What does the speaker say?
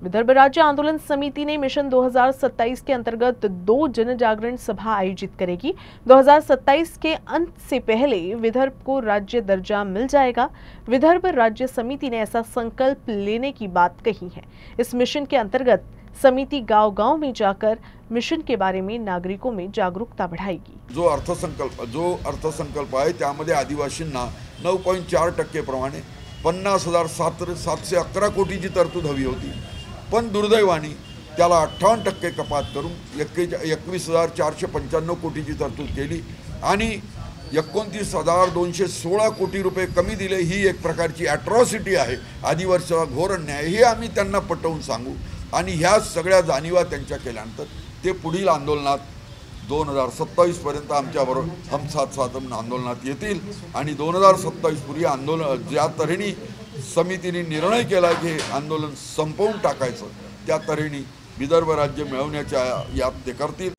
विदर्भ राज्य आंदोलन समिति ने मिशन 2027 के अंतर्गत 2 जन जागरण सभा आयोजित करेगी। 2027 के अंत से पहले विदर्भ को राज्य दर्जा मिल जाएगा। विदर्भ राज्य समिति ने ऐसा संकल्प लेने की बात कही है। इस मिशन के अंतर्गत समिति गांव-गांव में जाकर मिशन के बारे में नागरिकों में जागरूकता बढ़ाएगी। जो अर्थसंकल्प आहे त्यामध्ये आदिवासींना 9.4% प्रमाणे 50,711 कोटीची तरतूद हवी होती, पण दुर्दैवाने त्याला 58% कपात करून 21,495 कोटीची तरतूद केली आणि 29,216 कोटी रुपये कमी दिले। ही एक प्रकारची ॲट्रॉसिटी आहे, आदिवासीचा घोर अन्याय। हे आम्ही त्यांना पटवून सांगू आणि ह्या सगळ्या जाणीवा त्यांच्या केल्यानंतर ते पुढील आंदोलनात 2027 पर्यंत आमच्याबरोबर हम साथ साथ आंदोलनात येतील आणि 2027 पूर्वी आंदोलन ज्या तऱ्हेने समितीने निर्णय केला की आंदोलन संपवून टाकायचं, त्या तऱ्हेने विदर्भ राज्य मिळवण्याच्या यात ते करतील।